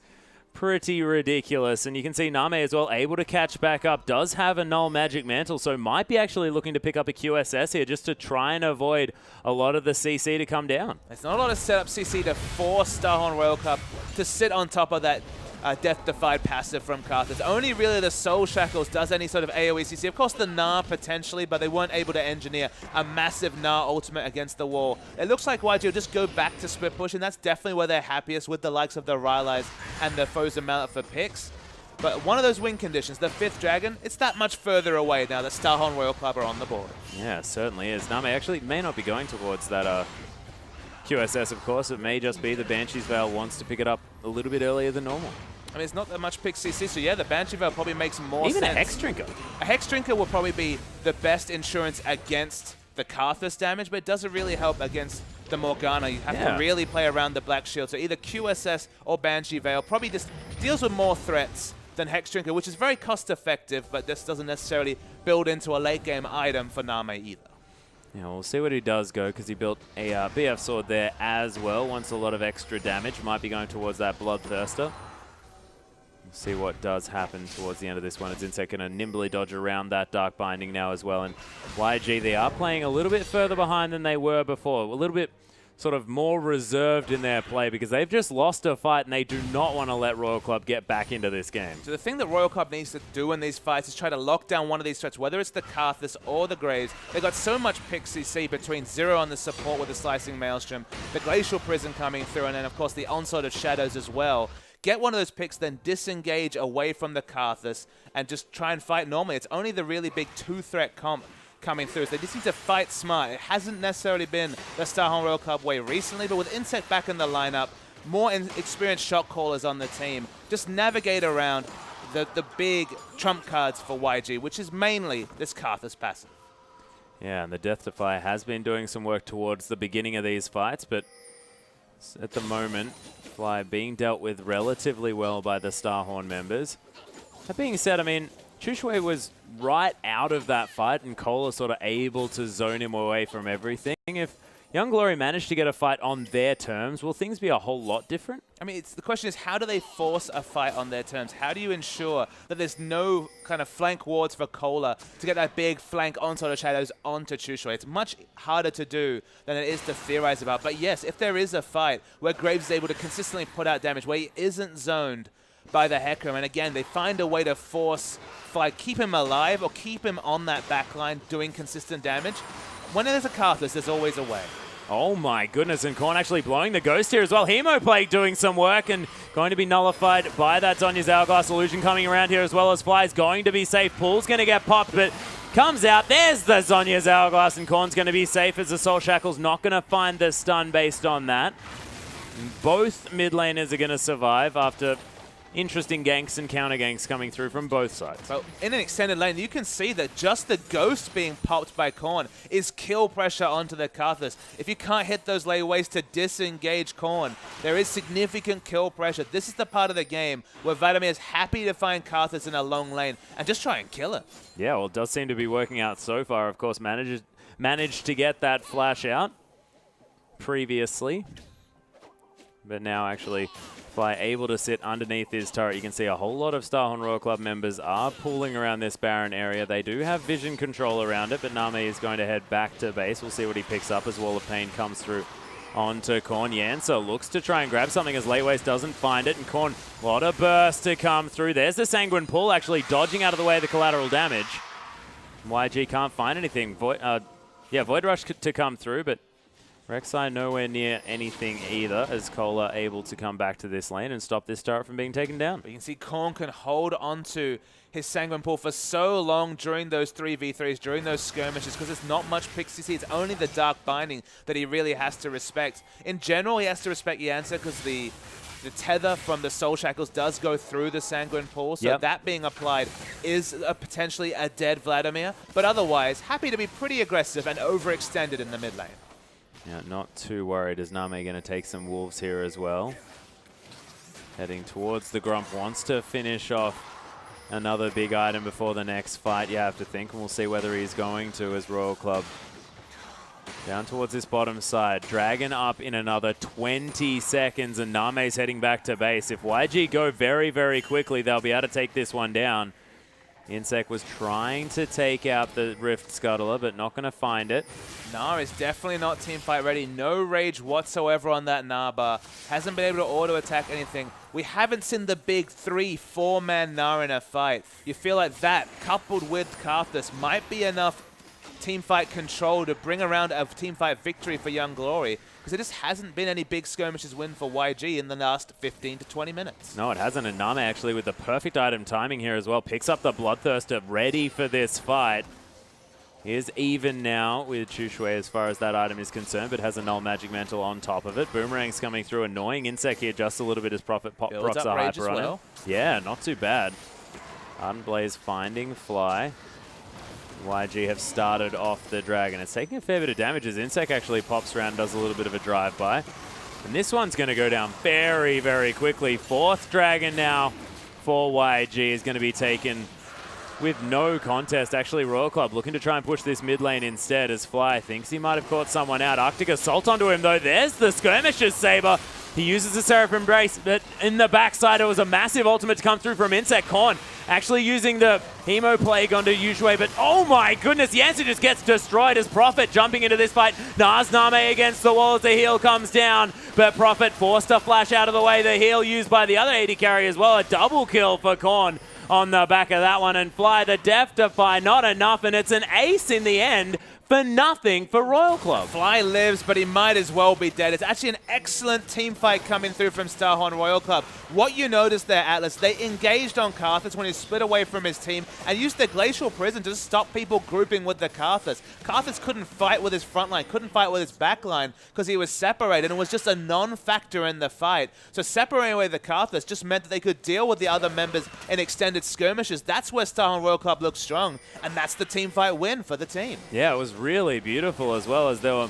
Pretty ridiculous. And you can see Name as well able to catch back up. Does have a null magic mantle, so might be actually looking to pick up a QSS here just to try and avoid a lot of the CC to come down. There's not a lot of setup CC to force Starhorn Royal Cup to sit on top of that Death-Defied passive from Karthus. Only really the Soul Shackles does any sort of AoE CC. Of course the Gnar potentially, but they weren't able to engineer a massive Gnar ultimate against the wall. It looks like YG will just go back to split push, and that's definitely where they're happiest with the likes of the Rylai's and the Frozen Mallet for picks. But one of those win conditions, the 5th dragon, it's that much further away now that Starhorn Royal Club are on the board. Yeah, certainly is. Name actually may not be going towards that QSS, of course. It may just be the Banshee's Veil wants to pick it up a little bit earlier than normal. I mean, it's not that much pick CC, so yeah, the Banshee Veil probably makes more sense. Even a Hex Drinker. A Hex Drinker will probably be the best insurance against the Karthus damage, but it doesn't really help against the Morgana. You have to really play around the Black Shield. So either QSS or Banshee Veil probably just deals with more threats than Hex Drinker, which is very cost-effective, but this doesn't necessarily build into a late-game item for Name either. Yeah, we'll see what he does go, because he built a BF sword there as well. Wants a lot of extra damage. Might be going towards that Bloodthirster. We'll see what does happen towards the end of this one. As Insect going to nimbly dodge around that Dark Binding now as well. And YG, they are playing a little bit further behind than they were before. A little bit sort of more reserved in their play, because they've just lost a fight and they do not want to let Royal Club get back into this game. So the thing that Royal Club needs to do in these fights is try to lock down one of these threats, whether it's the Karthus or the Graves. They've got so much Pixie C between Zero on the support with the Slicing Maelstrom, the Glacial Prison coming through, and then of course the Onslaught of Shadows as well. Get one of those picks, then disengage away from the Karthus and just try and fight normally. It's only the really big two-threat comp coming through. So they just need to fight smart. It hasn't necessarily been the Starhorn Royal Club way recently, but with Insect back in the lineup, more experienced shot callers on the team, just navigate around the big trump cards for YG, which is mainly this Karthus passive. Yeah, and the Death Defy has been doing some work towards the beginning of these fights, but at the moment, Fly being dealt with relatively well by the Starhorn members. That being said, I mean, Chushui was right out of that fight, and Cola sort of able to zone him away from everything. If Young Glory managed to get a fight on their terms, will things be a whole lot different? I mean, the question is, how do they force a fight on their terms? How do you ensure that there's no kind of flank wards for Cola to get that big flank Onslaught of Shadows onto Chushui? It's much harder to do than it is to theorize about. But yes, if there is a fight where Graves is able to consistently put out damage, where he isn't zoned by the Hecarim, and again, they find a way to force Fly, keep him alive or keep him on that backline doing consistent damage. When there's a Karthus, there's always a way. Oh my goodness, and Korn actually blowing the Ghost here as well. Hemoplague doing some work and going to be nullified by that Zhonya's Hourglass illusion coming around here, as well as Fly's going to be safe. Pool's going to get popped, but comes out. There's the Zhonya's Hourglass, and Korn's going to be safe as the Soul Shackle's not going to find the stun based on that. Both mid laners are going to survive after interesting ganks and counter ganks coming through from both sides. Well, in an extended lane, you can see that just the Ghost being popped by Korn is kill pressure onto the Karthus. If you can't hit those layaways to disengage Korn, there is significant kill pressure. This is the part of the game where Vladimir is happy to find Karthus in a long lane and just try and kill him. Yeah, well, it does seem to be working out so far. Of course, managed to get that flash out previously, but now actually Fly able to sit underneath his turret. You can see a whole lot of Starhorn Royal Club members are pooling around this Baron area. They do have vision control around it, but Name is going to head back to base. We'll see what he picks up as Wall of Pain comes through onto Korn. Yansa looks to try and grab something as Layways doesn't find it, and Korn, a lot of burst to come through. There's the Sanguine Pull actually dodging out of the way of the collateral damage. YG can't find anything. Void Rush to come through, but Rek'Sai nowhere near anything either, as Cola able to come back to this lane and stop this turret from being taken down. But you can see Korn can hold onto his Sanguine Pool for so long during those 3v3s, during those skirmishes, because there's not much Pixie C. It's only the Dark Binding that he really has to respect. In general, he has to respect Yansa because the tether from the Soul Shackles does go through the Sanguine Pool, so that being applied is potentially a dead Vladimir. But otherwise, happy to be pretty aggressive and overextended in the mid lane. Yeah, not too worried as Name going to take some wolves here as well. Heading towards the Grump, wants to finish off another big item before the next fight, you have to think, and we'll see whether he's going to as Royal Club. Down towards this bottom side, Dragon up in another 20 seconds, and Name's heading back to base. If YG go very, very quickly, they'll be able to take this one down. Insect was trying to take out the Rift Scuttler, but not going to find it. Gnar is definitely not teamfight ready. No rage whatsoever on that Gnar bar. Hasn't been able to auto-attack anything. We haven't seen the big 3-4 man Gnar in a fight. You feel like that, coupled with Karthus, might be enough teamfight control to bring around a teamfight victory for Young Glory, because there just hasn't been any big skirmishes win for YG in the last 15 to 20 minutes. No, it hasn't, and Name actually with the perfect item timing here as well, picks up the Bloodthirster ready for this fight. He is even now with Chushui as far as that item is concerned, but has a Null Magic Mantle on top of it. Boomerang's coming through, annoying Insect here just a little bit as procs a hyper on it. Yeah, not too bad. Ardent Blaze finding Fly. YG have started off the Dragon. It's taking a fair bit of damage as Insec actually pops around, does a little bit of a drive-by. And this one's going to go down very, very quickly. 4th Dragon now for YG is going to be taken with no contest. Actually, Royal Club looking to try and push this mid lane instead as Fly thinks he might have caught someone out. Arctic Assault onto him, though. There's the Skirmisher's Saber. He uses the Seraph Embrace, but in the backside, it was a massive ultimate to come through from Insect. Korn actually using the Hemo Plague onto Yushui, but oh my goodness, Yancy just gets destroyed as Prophet jumping into this fight. Naz Name against the wall as the heal comes down, but Prophet forced to flash out of the way. The heal used by the other AD carry as well. A double kill for Korn on the back of that one, and Fly the Death Defy, not enough, and it's an ace in the end for nothing for Royal Club. Fly lives, but he might as well be dead. It's actually an excellent team fight coming through from Starhorn Royal Club. What you noticed there, Atlas, they engaged on Karthus when he split away from his team and used the Glacial Prison to stop people grouping with the Karthus. Karthus couldn't fight with his front line, couldn't fight with his back line because he was separated and was just a non-factor in the fight. So separating away the Karthus just meant that they could deal with the other members in extended skirmishes. That's where Starhorn Royal Club looks strong, and that's the team fight win for the team. Yeah, it was really beautiful, as well as there were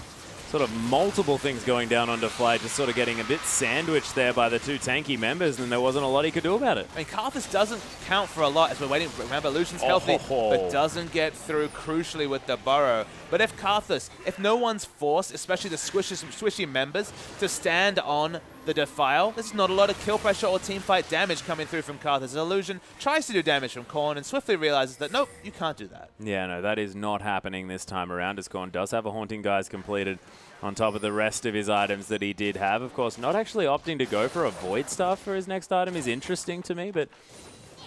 sort of multiple things going down onto Fly, just sort of getting a bit sandwiched there by the two tanky members, and there wasn't a lot he could do about it. I mean, Karthus doesn't count for a lot as we're waiting. Remember, Lucian's healthy, but doesn't get through crucially with the burrow. But if no one's forced, especially the squishy members, to stand on the Defile, there's not a lot of kill pressure or team fight damage coming through from Karthus. Illusion tries to do damage from Korn and swiftly realizes that, nope, you can't do that. Yeah, no, that is not happening this time around, as Korn does have a Haunting Guise completed on top of the rest of his items that he did have. Of course, not actually opting to go for a Void Staff for his next item is interesting to me, but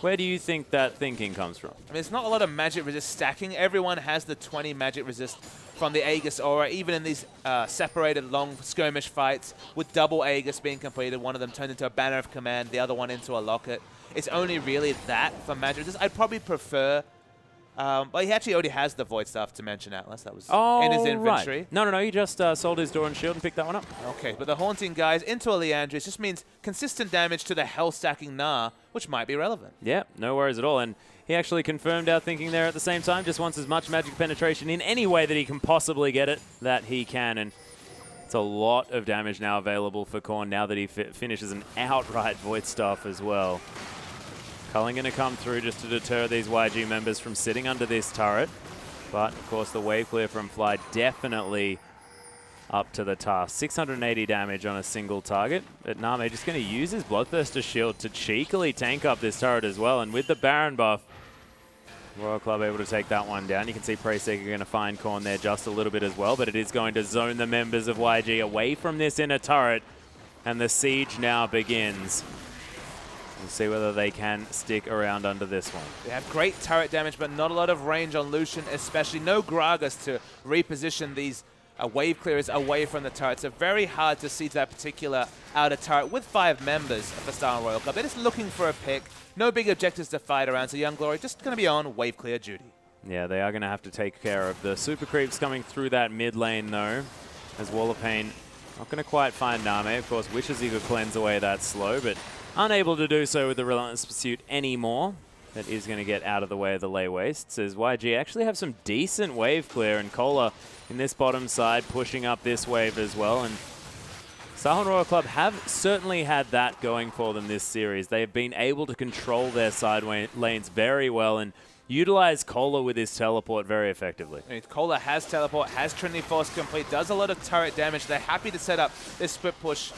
where do you think that thinking comes from? I mean, it's not a lot of magic resist stacking. Everyone has the 20 magic resist from the Aegis Aura, even in these separated long skirmish fights with double Aegis being completed. One of them turned into a Banner of Command, the other one into a Locket. It's only really that for magic resist. I'd probably prefer... but he actually already has the Void Staff to mention, Atlas. That was in his inventory. Right. No, he just sold his Door and Shield and picked that one up. Okay, but the Haunting Guise into a Leandris just means consistent damage to the health stacking Gnar, which might be relevant. Yeah, no worries at all. And he actually confirmed our thinking there at the same time. Just wants as much magic penetration in any way that he can possibly get it, that he can. And it's a lot of damage now available for Korn now that he finishes an outright Void Staff as well. Culling going to come through just to deter these YG members from sitting under this turret. But, of course, the wave clear from Fly definitely up to the task. 680 damage on a single target. But Name just going to use his Bloodthirster shield to cheekily tank up this turret as well. And with the Baron buff, Royal Club able to take that one down. You can see Preyseeker going to find Korn there just a little bit as well. But it is going to zone the members of YG away from this inner turret. And the siege now begins. We'll see whether they can stick around under this one. They have great turret damage, but not a lot of range on Lucian, especially no Gragas to reposition these wave clearers away from the turret. So very hard to see that particular outer turret with 5 members of the Star Royal Club. They're just looking for a pick. No big objectives to fight around, so Young Glory just going to be on wave clear duty. Yeah, they are going to have to take care of the super creeps coming through that mid lane, though, as Wall of Pain not going to quite find Name. Of course, wishes he could cleanse away that slow, but unable to do so with the Relentless Pursuit anymore. That is going to get out of the way of the lay wastes, as YG actually have some decent wave clear, and Cola in this bottom side pushing up this wave as well. And Starhorn Royal Club have certainly had that going for them this series. They have been able to control their side lanes very well and utilize Cola with his teleport very effectively. I mean, Cola has teleport, has Trinity Force complete, does a lot of turret damage. They're happy to set up this split push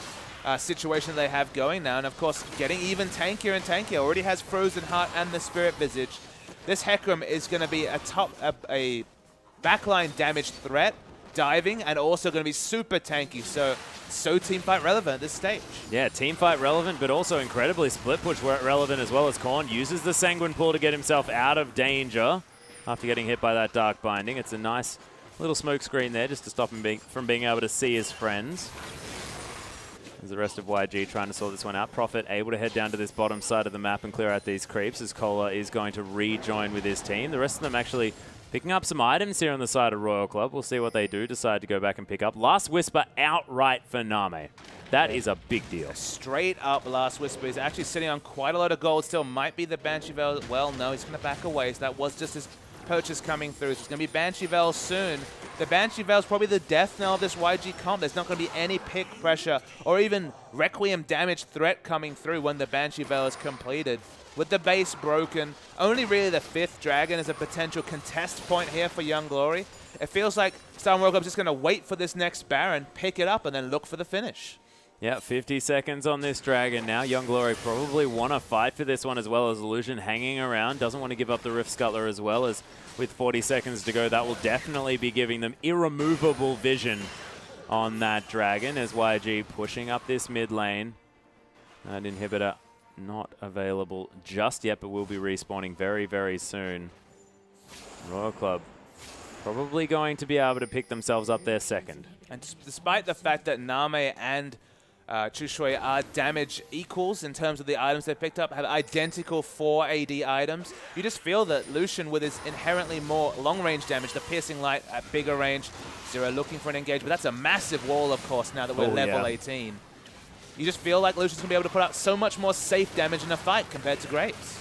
situation they have going now, and of course getting even tankier and tankier. Already has Frozen Heart and the Spirit Visage. This Hecarim is going to be a backline damage threat, diving, and also going to be super tanky, so teamfight relevant at this stage. Yeah, teamfight relevant, but also incredibly split push relevant as well, as Korn uses the Sanguine Pool to get himself out of danger after getting hit by that Dark Binding. It's a nice little smoke screen there just to stop him from being able to see his friends. As the rest of YG trying to sort this one out. Prophet able to head down to this bottom side of the map and clear out these creeps, as Cola is going to rejoin with his team. The rest of them actually picking up some items here on the side of Royal Club. We'll see what they do, decide to go back and pick up. Last Whisper outright for Name. That is a big deal. Straight up Last Whisper. He's actually sitting on quite a lot of gold still. Might be the Banshee Veil. Well, no, he's going to back away. So that was just his purchase coming through. So it's going to be Banshee Veil soon. The Banshee Veil is probably the death knell of this YG comp. There's not going to be any pick pressure or even Requiem damage threat coming through when the Banshee Veil is completed. With the base broken, only really the 5th Dragon is a potential contest point here for Young Glory. It feels like Star World Cup is just going to wait for this next Baron, pick it up, and then look for the finish. Yeah, 50 seconds on this Dragon now. Young Glory probably want to fight for this one as well as Illusion hanging around. Doesn't want to give up the Rift Scuttler as well as with 40 seconds to go. That will definitely be giving them irremovable vision on that Dragon as YG pushing up this mid lane. That inhibitor not available just yet, but will be respawning very, very soon. Royal Club probably going to be able to pick themselves up their second. And despite the fact that Name and Chushui are damage equals in terms of the items they picked up, have identical 4 AD items, you just feel that Lucian, with his inherently more long-range damage, the Piercing Light at bigger range, Zero looking for an engage, but that's a massive wall, of course, now that we're level 18. You just feel like Lucian's going to be able to put out so much more safe damage in a fight compared to Graves.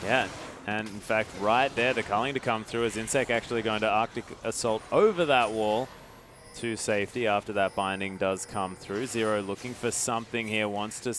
Yeah, and in fact, right there, the culling to come through as Insec actually going to Arctic Assault over that wall to safety after that binding does come through. Zero looking for something here, wants to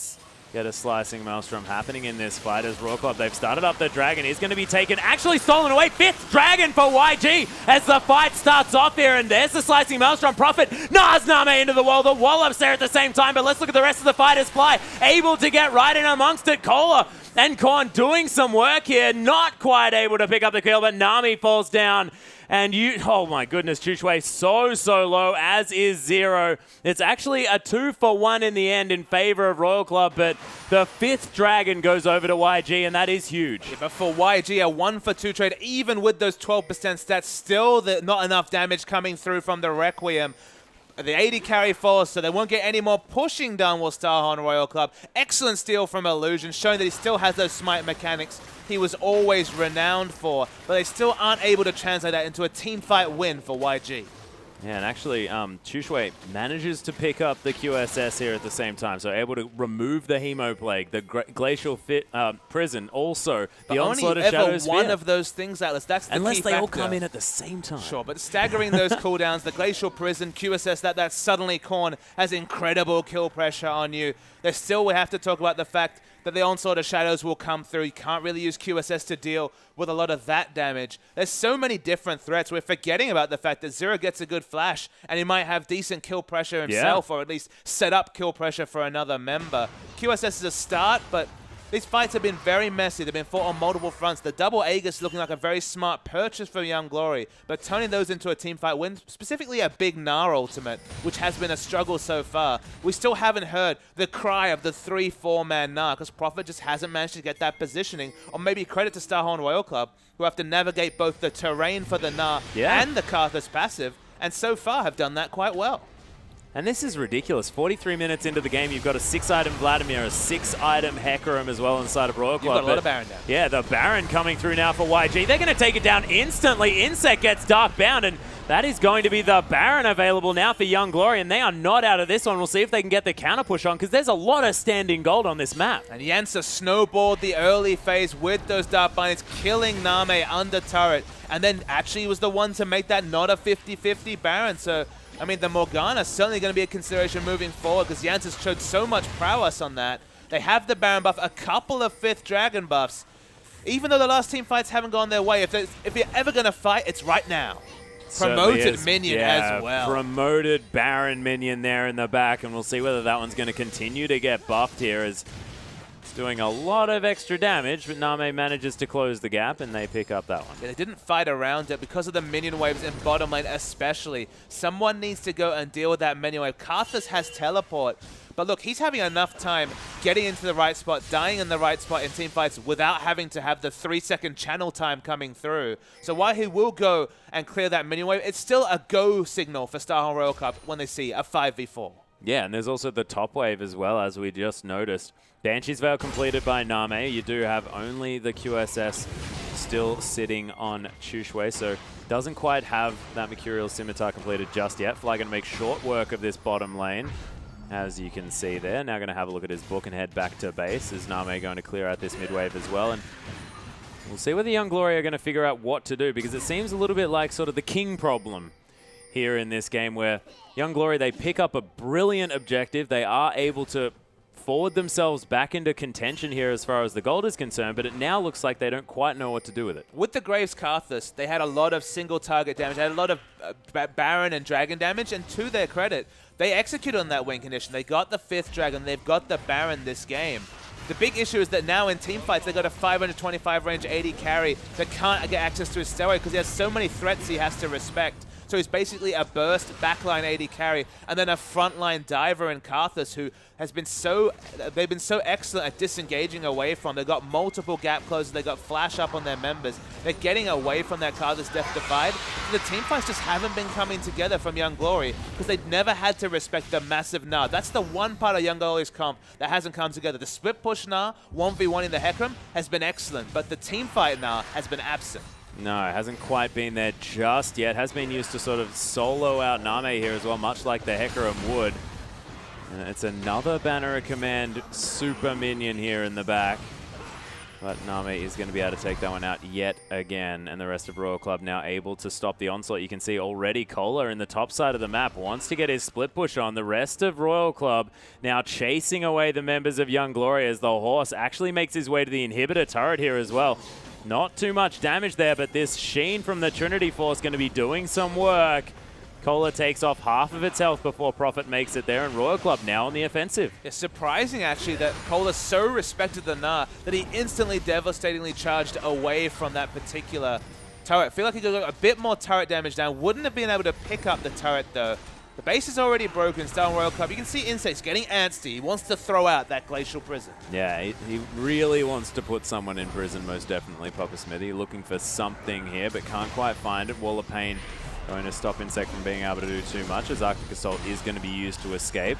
get a slicing maelstrom happening in this fight as Royal Club. They've started up the Dragon. He's going to be taken, actually stolen away. 5th Dragon for YG as the fight starts off here. And there's the slicing maelstrom. Prophet Nas Name into the wall. The Wallops there at the same time. But let's look at the rest of the fighters. Fly able to get right in amongst it. Cola and Korn doing some work here. Not quite able to pick up the kill, but Nami falls down. And oh my goodness, Chushui so low, as is Zero. It's actually a 2-for-1 in the end in favor of Royal Club, but the 5th Dragon goes over to YG, and that is huge. Yeah, but for YG, a 1-for-2 trade, even with those 12% stats, still not enough damage coming through from the Requiem. The 80 carry falls, so they won't get any more pushing done with Starhorn Royal Club. Excellent steal from Illusion, showing that he still has those smite mechanics he was always renowned for, but they still aren't able to translate that into a team fight win for YG. Yeah, and actually, Chushui manages to pick up the QSS here at the same time, so able to remove the Hemoplague, the Glacial Prison, also the Onslaught of Shadow Sphere. One of those things, Atlas. That's the Unless key they factor. all come in at the same time. Sure, but staggering those cooldowns, the Glacial Prison, QSS, that suddenly Korn has incredible kill pressure on you. There's still, we have to talk about the fact that the Onslaught of Shadows will come through. You can't really use QSS to deal with a lot of that damage. There's so many different threats. We're forgetting about the fact that Zero gets a good flash, and he might have decent kill pressure himself, or at least set up kill pressure for another member. QSS is a start, but these fights have been very messy. They've been fought on multiple fronts. The double Aegis looking like a very smart purchase for Young Glory, but turning those into a team fight win, specifically a big Gnar ultimate, which has been a struggle so far. We still haven't heard the cry of the 3-4-man Gnar, because Prophet just hasn't managed to get that positioning, or maybe credit to Starhorn Royal Club, who have to navigate both the terrain for the Gnar and the Karthus passive, and so far have done that quite well. And this is ridiculous. 43 minutes into the game, you've got a 6-item Vladimir, a 6-item Hecarim as well inside of Royal Club. You've got a lot of Baron down. Yeah, the Baron coming through now for YG. They're going to take it down instantly. Insect gets Dark Bound, and that is going to be the Baron available now for Young Glory, and they are not out of this one. We'll see if they can get the counter push on, because there's a lot of standing gold on this map. And Yansa snowballed the early phase with those Dark Bindings, killing Name under turret, and then actually was the one to make that not a 50-50 Baron. So, I mean, the Morgana is certainly going to be a consideration moving forward, because Yansa's showed so much prowess on that. They have the Baron buff, a couple of 5th Dragon buffs. Even though the last team fights haven't gone their way, if you're ever going to fight, it's right now. Promoted minion as well. Promoted Baron minion there in the back, and we'll see whether that one's going to continue to get buffed here, as it's doing a lot of extra damage, but Name manages to close the gap, and they pick up that one. Yeah, they didn't fight around it because of the minion waves in bottom lane especially. Someone needs to go and deal with that minion wave. Karthus has teleport, but look, he's having enough time getting into the right spot, dying in the right spot in team fights without having to have the 3-second channel time coming through. So while he will go and clear that minion wave, it's still a go signal for Starhorn Royal Cup when they see a 5v4. Yeah, and there's also the top wave as well, as we just noticed. Banshee's Veil completed by Name. You do have only the QSS still sitting on Chushui, so doesn't quite have that Mercurial Scimitar completed just yet. Fly going to make short work of this bottom lane, as you can see there. Now going to have a look at his book and head back to base. Is Name going to clear out this mid wave as well? And We'll see whether Young Glory are going to figure out what to do, because it seems a little bit like sort of the king problem here in this game, where Young Glory, they pick up a brilliant objective. They are able to forward themselves back into contention here as far as the gold is concerned, but it now looks like they don't quite know what to do with it. With the Graves Karthus, they had a lot of single target damage, they had a lot of Baron and Dragon damage, and to their credit, they executed on that win condition. They got the 5th Dragon, they've got the Baron this game. The big issue is that now in team fights, they got a 525 range 80 carry that can't get access to his steroid because he has so many threats he has to respect. So he's basically a burst backline 80 carry and then a frontline diver in Karthus, who has been they've been so excellent at disengaging away from. They've got multiple gap closes, they got flash up on their members. They're getting away from that Karthus Death Defied. So the team fights just haven't been coming together from Young Glory because they've never had to respect the massive Gnar. That's the one part of Young Glory's comp that hasn't come together. The split push Gnar, 1v1 in the Hecarim, has been excellent, but the team fight Gnar has been absent. No, it hasn't quite been there just yet. Has been used to sort of solo out Name here as well, much like the Hecarim would. And it's another Banner of Command super minion here in the back. But Name is going to be able to take that one out yet again. And the rest of Royal Club now able to stop the onslaught. You can see already Kola in the top side of the map wants to get his split push on. The rest of Royal Club now chasing away the members of Young Glory as the horse actually makes his way to the inhibitor turret here as well. Not too much damage there, but this Sheen from the Trinity Force going to be doing some work. Kola takes off half of its health before Prophet makes it there, and Royal Club now on the offensive. It's surprising, actually, that Kola so respected the Gnar that he instantly devastatingly charged away from that particular turret. I feel like he could have got a bit more turret damage down. Wouldn't have been able to pick up the turret, though. The base is already broken, still on Royal Club. You can see Insect's getting antsy. He wants to throw out that Glacial Prison. Yeah, he really wants to put someone in prison, most definitely, Papa Smithy. Looking for something here, but can't quite find it. Wall of Pain going to stop Insect from being able to do too much, as Arctic Assault is going to be used to escape.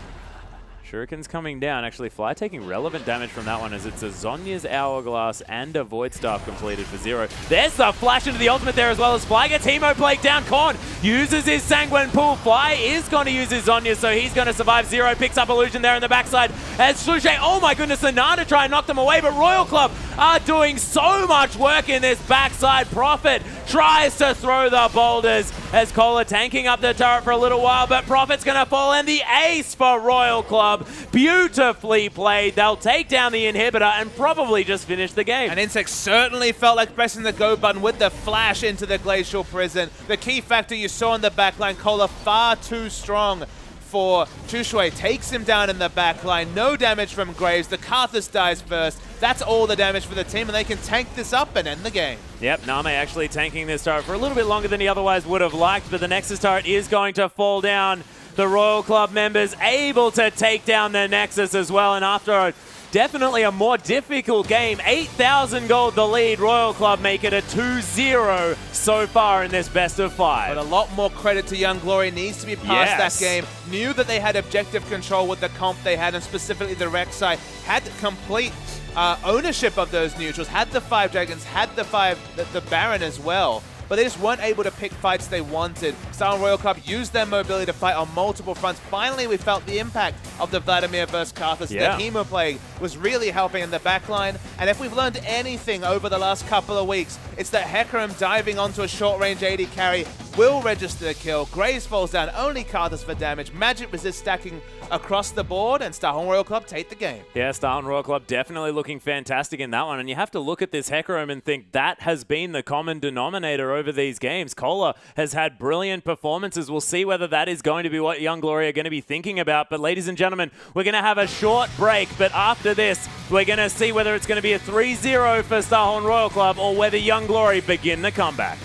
Shuriken's coming down. Actually, Fly taking relevant damage from that one, as it's a Zonya's Hourglass and a Void Staff completed for 0. There's the flash into the ultimate there as well, as Fly gets Hemo Plague down. Korn uses his Sanguine Pool. Fly is going to use his Zonya, so he's going to survive. 0 picks up Illusion there in the backside as Sluche, oh my goodness, the Gnar to try and knock them away, but Royal Club are doing so much work in this backside. Prophet tries to throw the boulders as Kola tanking up the turret for a little while, but Prophet's going to fall, and the ace for Royal Club. Beautifully played. They'll take down the inhibitor and probably just finish the game. And Insect certainly felt like pressing the go button with the flash into the Glacial Prison. The key factor you saw in the backline, Kola far too strong for Chushui. Takes him down in the backline. No damage from Graves. The Karthus dies first. That's all the damage for the team, and they can tank this up and end the game. Yep, Name actually tanking this turret for a little bit longer than he otherwise would have liked, but the Nexus turret is going to fall down. The Royal Club members able to take down their Nexus as well, and after definitely a more difficult game, 8,000 gold the lead, Royal Club make it a 2-0 so far in this best of 5. But a lot more credit to Young Glory needs to be past that game. Knew that they had objective control with the comp they had, and specifically the Rek'Sai, had complete ownership of those neutrals, had the 5 Dragons, had the Baron as well. But they just weren't able to pick fights they wanted. Star Royal Club used their mobility to fight on multiple fronts. Finally, we felt the impact of the Vladimir versus Karthus. The Hemo Plague was really helping in the backline. And if we've learned anything over the last couple of weeks, it's that Hecarim diving onto a short-range 80 carry will register the kill. Graves falls down, only Karthus for damage. Magic Resist stacking across the board, and Starhorn Royal Club take the game. Yeah, Starhorn Royal Club definitely looking fantastic in that one. And you have to look at this Hecarim and think that has been the common denominator over these games. Kola has had brilliant performances. We'll see whether that is going to be what Young Glory are going to be thinking about. But ladies and gentlemen, we're going to have a short break. But after this, we're going to see whether it's going to be a 3-0 for Starhorn Royal Club or whether Young Glory begin the comeback.